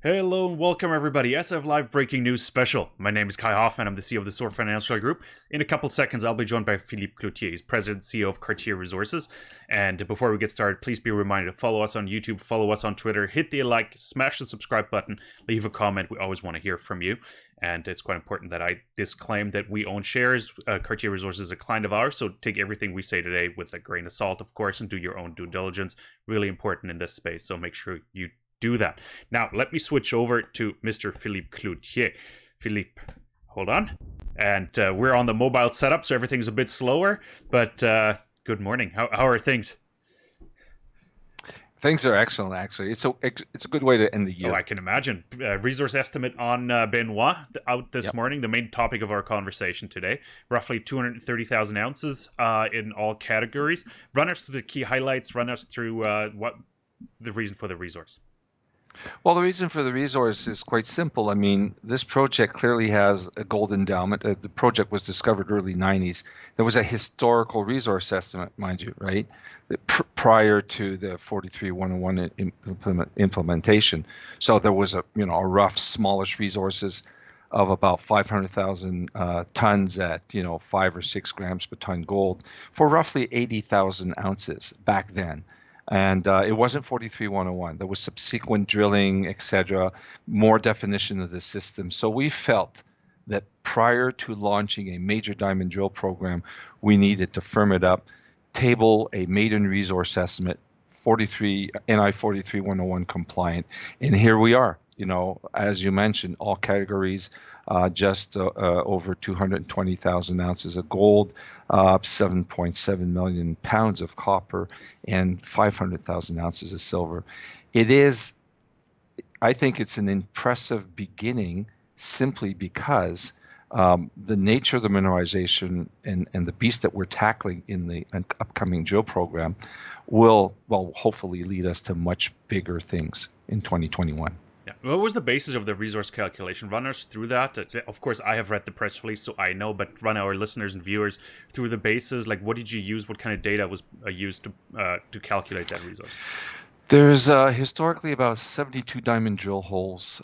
Hello and welcome everybody. SF Live Breaking News Special. My name is Kai Hoffman. I'm the CEO of the Soar Financial Group. In a couple seconds, I'll be joined by Philippe Cloutier. He's President and CEO of Cartier Resources. And before we get started, please be reminded to follow us on YouTube, follow us on Twitter, hit the like, smash the subscribe button, leave a comment. We always want to hear from you. And it's quite important that I disclaim that we own shares. Cartier Resources is a client of ours, so take everything we say today with a grain of salt, of course, and do your own due diligence. Really important in this space, so make sure you do that. Now, let me switch over to Mr. Philippe Cloutier. Philippe, hold on. And we're on the mobile setup, so everything's a bit slower, but good morning. How are things? Things are excellent, actually. It's a good way to end the year. Oh, I can imagine. Resource estimate on Benoist out this morning, the main topic of our conversation today. Roughly 230,000 ounces in all categories. Run us through the key highlights. Run us through what the reason for the resource. Well, the reason for the resource is quite simple. I mean, this project clearly has a gold endowment. The project was discovered early 90s. There was a historical resource estimate, mind you, right? Prior to the 43-101 implementation. So there was a rough, smallish resources of about 500,000 tons at 5 or 6 grams per ton gold for roughly 80,000 ounces back then. And it wasn't 43-101. There was subsequent drilling, etc., more definition of the system. So we felt that prior to launching a major diamond drill program, we needed to firm it up, table a maiden resource estimate, NI 43-101 compliant. And here we are. As you mentioned, all categories, just over 220,000 ounces of gold, 7.7 million pounds of copper, and 500,000 ounces of silver. I think it's an impressive beginning simply because the nature of the mineralization and the beast that we're tackling in the upcoming drill program will, hopefully lead us to much bigger things in 2021. Yeah. What was the basis of the resource calculation? Run us through that. Of course, I have read the press release, so I know, but run our listeners and viewers through the basis. Like, what did you use? What kind of data was used to calculate that resource? There's historically about 72 diamond drill holes,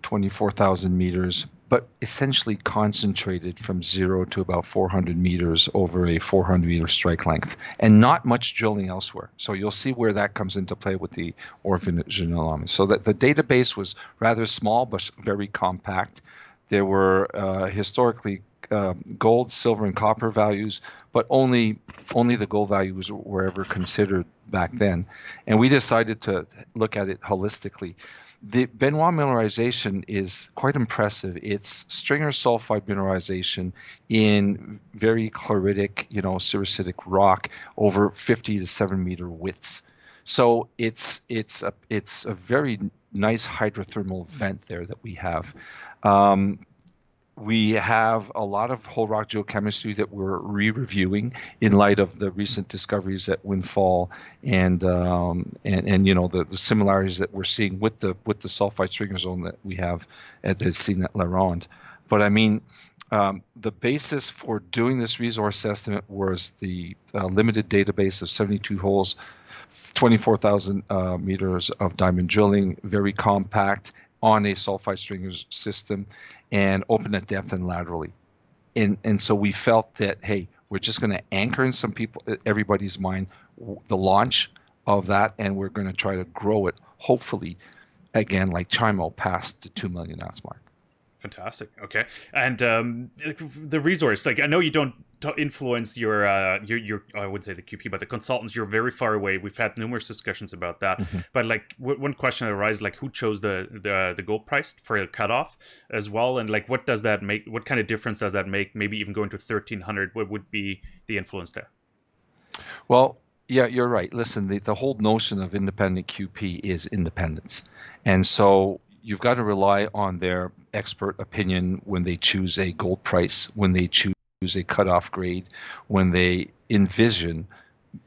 24,000 meters, but essentially concentrated from 0 to about 400 meters over a 400-meter strike length, and not much drilling elsewhere. So you'll see where that comes into play with the original. So that the database was rather small, but very compact. There were historically gold, silver, and copper values, but only the gold values were ever considered back then. And we decided to look at it holistically. The Benoist mineralization is quite impressive. It's stringer sulfide mineralization in very chloritic, sericitic rock over 50 to 7 meter widths. So it's a very nice hydrothermal vent there that we have. We have a lot of whole rock geochemistry that we're re-reviewing in light of the recent discoveries at Windfall and the similarities that we're seeing with the sulfide stringer zone that we have that's seen at La Ronde. But I mean, the basis for doing this resource estimate was the limited database of 72 holes, 24,000 meters of diamond drilling, very compact, on a sulfide stringer system, and open at depth and laterally. And so we felt that, hey, we're just going to anchor in everybody's mind, the launch of that, and we're going to try to grow it, hopefully, again, like Chimo, past the 2 million ounce mark. Fantastic. Okay. And the resource, like, I know you don't influence your I wouldn't say the QP, but the consultants. You're very far away. We've had numerous discussions about that. Mm-hmm. But like, one question that arises, like, who chose the gold price for a cutoff as well, and like, what does that make? What kind of difference does that make? Maybe even going to 1,300. What would be the influence there? Well, yeah, you're right. Listen, the whole notion of independent QP is independence, and so you've got to rely on their expert opinion when they choose a gold price, when they choose a cutoff grade, when they envision,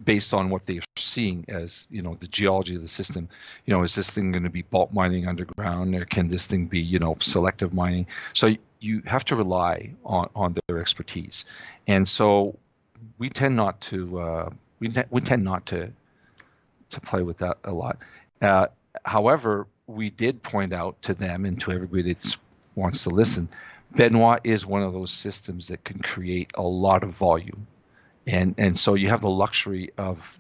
based on what they're seeing as, the geology of the system, is this thing going to be bulk mining underground, or can this thing be, selective mining? So you have to rely on their expertise. And so we tend not to play with that a lot. However, we did point out to them and to everybody that wants to listen, Benoist is one of those systems that can create a lot of volume. And so you have the luxury of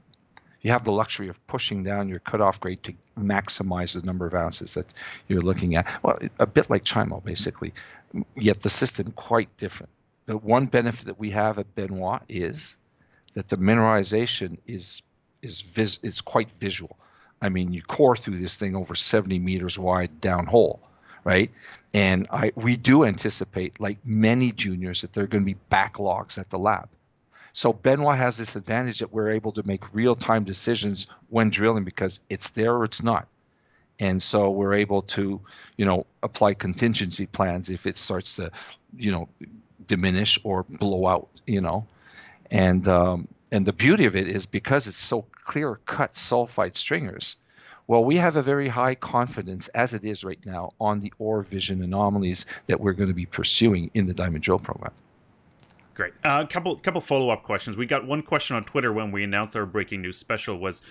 pushing down your cutoff grade to maximize the number of ounces that you're looking at. Well, a bit like Chimo, basically, yet the system quite different. The one benefit that we have at Benoist is that the mineralization is quite visual. I mean, you core through this thing over 70 meters wide downhole, right? And we do anticipate, like many juniors, that there are going to be backlogs at the lab. So Benoist has this advantage that we're able to make real-time decisions when drilling because it's there or it's not. And so we're able to, apply contingency plans if it starts to, diminish or blow out, And the beauty of it is because it's so clear-cut sulfide stringers, well, we have a very high confidence, as it is right now, on the ore vision anomalies that we're going to be pursuing in the diamond drill program. Great. Couple follow-up questions. We got one question on Twitter when we announced our breaking news special was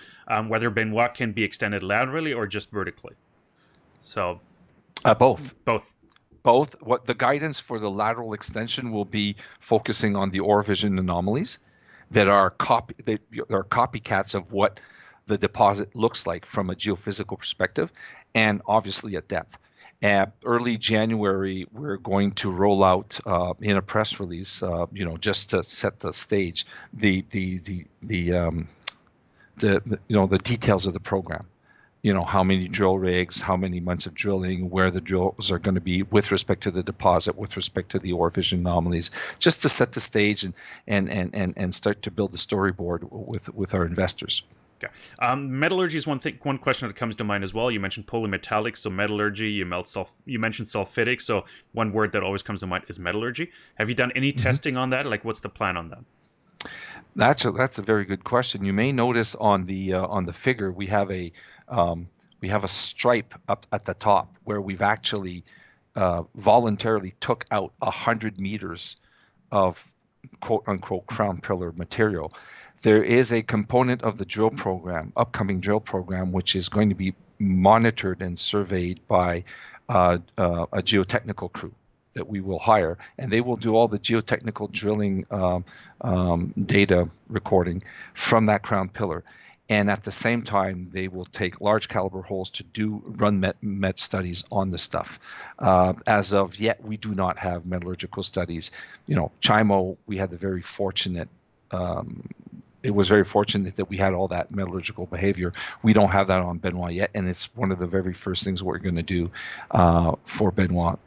whether Benoist can be extended laterally or just vertically. So, both. Both. What the guidance for the lateral extension will be focusing on the ore vision anomalies that are copycats of what the deposit looks like from a geophysical perspective, and obviously at depth. Early January, we're going to roll out in a press release, just to set the stage, the details of the program. How many drill rigs, how many months of drilling, where the drills are going to be with respect to the deposit, with respect to the ore vision anomalies, just to set the stage and start to build the storyboard with our investors. Okay. Metallurgy is one question that comes to mind as well. You mentioned polymetallic, so metallurgy. You mentioned sulfidic, so one word that always comes to mind is metallurgy. Have you done any testing on that? Like, what's the plan on that? That's a very good question. You may notice on the figure we have a stripe up at the top where we've actually voluntarily took out 100 meters of quote unquote crown pillar material. There is a component of the upcoming drill program, which is going to be monitored and surveyed by a geotechnical crew that we will hire, and they will do all the geotechnical drilling data recording from that crown pillar. And at the same time, they will take large caliber holes to run met studies on the stuff. As of yet, we do not have metallurgical studies. Chimo, we had the very fortunate it was very fortunate that we had all that metallurgical behavior. We don't have that on Benoist yet, and it's one of the very first things we're going to do for Benoist,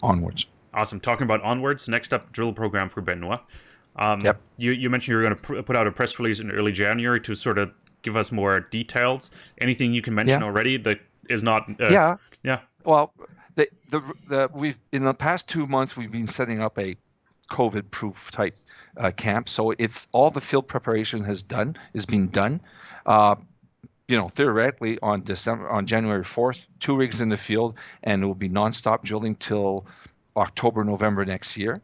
onwards. Awesome. Talking about onwards, next up, drill program for Benoist. Yep. You mentioned you were going to put out a press release in early January to sort of give us more details. Anything you can mention already that is not? Yeah. Well, we've in the past 2 months we've been setting up a COVID-proof type camp. So it's all the field preparation is being done. Theoretically on January 4th, 2 rigs in the field, and it will be nonstop drilling till October, November next year.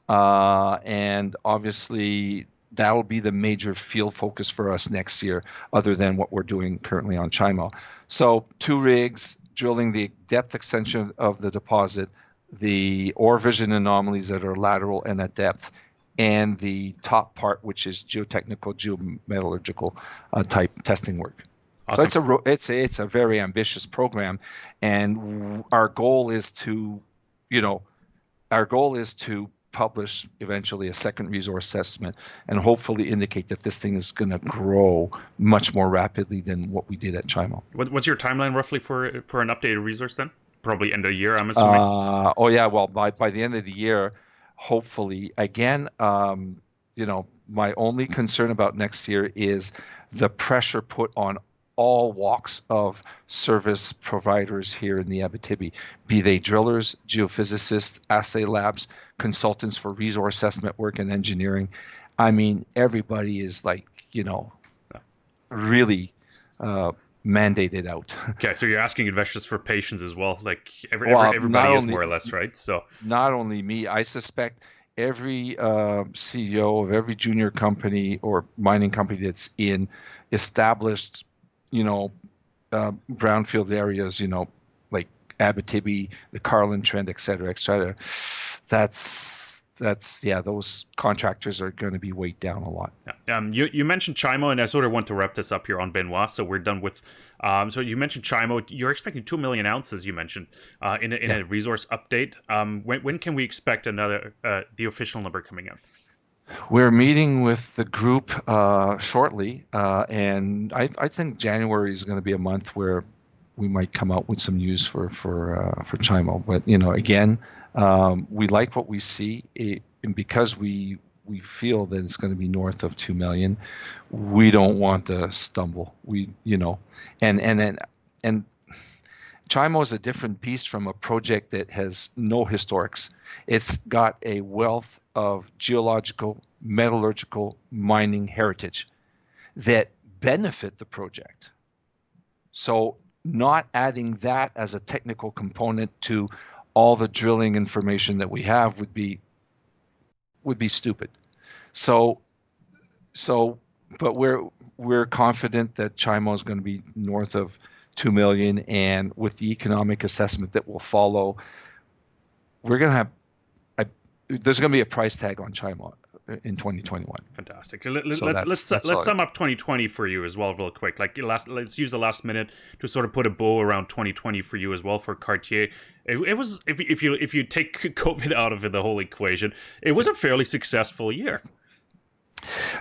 And obviously that'll be the major field focus for us next year, other than what we're doing currently on Chimo. So 2 rigs drilling the depth extension of the deposit, the ore vision anomalies that are lateral and at depth, and the top part, which is geotechnical, geometallurgical type testing work. Awesome. So it's a very ambitious program, and our goal is to publish eventually a second resource estimate and hopefully indicate that this thing is going to grow much more rapidly than what we did at Chimo. What's your timeline roughly for an updated resource then? Probably end of the year, I'm assuming. Well, by the end of the year, hopefully. Again, my only concern about next year is the pressure put on all walks of service providers here in the Abitibi, be they drillers, geophysicists, assay labs, consultants for resource estimate work and engineering. I mean, everybody is really mandated out. Okay, so you're asking investors for patience as well. Like everybody is more or less, right? So not only me, I suspect every CEO of every junior company or mining company that's in established, brownfield areas, like Abitibi, the Carlin Trend, et cetera, et cetera, yeah, those contractors are going to be weighed down a lot. Yeah. You mentioned Chimo, and I sort of want to wrap this up here on Benoist, so we're done with. So you mentioned Chimo. You're expecting 2 million ounces. You mentioned in Yeah. a resource update. When can we expect another the official number coming out? We're meeting with the group shortly, and I think January is going to be a month where we might come out with some news for Chimo. But again, we like what we see, and because we feel that it's going to be north of 2 million, we don't want to stumble. And Chimo is a different beast from a project that has no historics. It's got a wealth of geological, metallurgical, mining heritage that benefit the project. So not adding that as a technical component to all the drilling information that we have would be stupid. So so but we're confident that Chimo is going to be north of 2 million, and with the economic assessment that will follow, we're going to have there's going to be a price tag on Chimo in 2021. Fantastic. So Let's sum up 2020 for you as well, real quick. Like let's use the last minute to sort of put a bow around 2020 for you as well for Cartier. It was, if you take COVID out of the whole equation, it was a fairly successful year.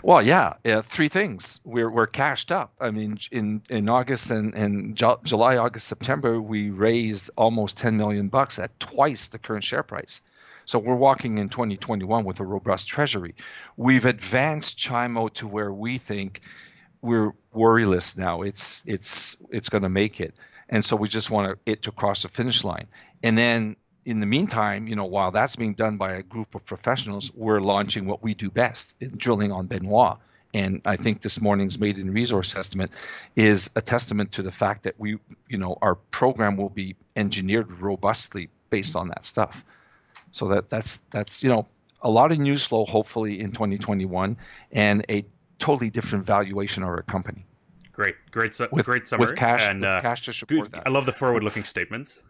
Well, yeah, three things. We're cashed up. I mean, in August and July, August, September, we raised almost $10 million at twice the current share price. So we're walking in 2021 with a robust treasury. We've advanced Chimo to where we think we're worryless now. It's going to make it, and so we just want it to cross the finish line. And then in the meantime, while that's being done by a group of professionals, we're launching what we do best, drilling on Benoist. And I think this morning's maiden resource estimate is a testament to the fact that our program will be engineered robustly based on that stuff. So that's a lot of news flow hopefully in 2021, and a totally different valuation of our company. Great summary. With cash to support that. I love the forward-looking statements.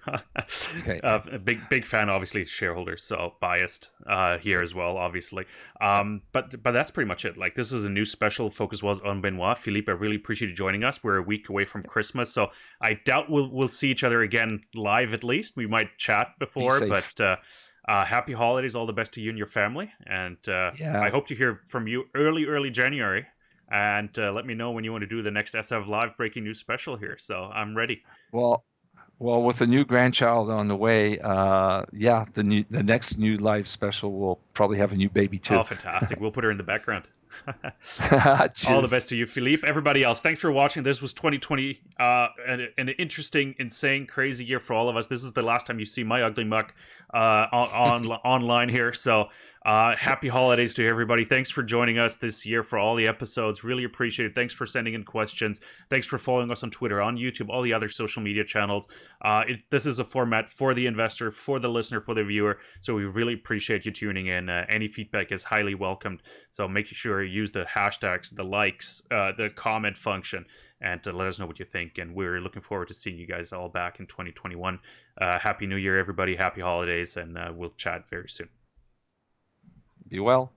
Okay. A big fan, obviously, shareholder, so biased here as well, obviously. But that's pretty much it. Like, this is a new special focus was on Benoist. Philippe, I really appreciate you joining us. We're a week away from Christmas, so I doubt we'll see each other again live. At least we might chat before, but. Happy holidays, all the best to you and your family, and I hope to hear from you early January, and let me know when you want to do the next SF Live breaking news special here, so I'm ready. Well, with a new grandchild on the way, the next new live special will probably have a new baby too. Oh, fantastic. We'll put her in the background. All the best to you, Philippe. Everybody else, thanks for watching. This was 2020, an interesting, insane, crazy year for all of us. This is the last time you see my ugly muck online here. So happy holidays to everybody. Thanks for joining us this year for all the episodes. Really appreciate it. Thanks for sending in questions. Thanks for following us on Twitter, on YouTube, all the other social media channels. This is a format for the investor, for the listener, for the viewer. So we really appreciate you tuning in. Any feedback is highly welcomed. So make sure you use the hashtags, the likes, the comment function, and to let us know what you think. And we're looking forward to seeing you guys all back in 2021. Happy New Year, everybody. Happy holidays, and we'll chat very soon. Be well.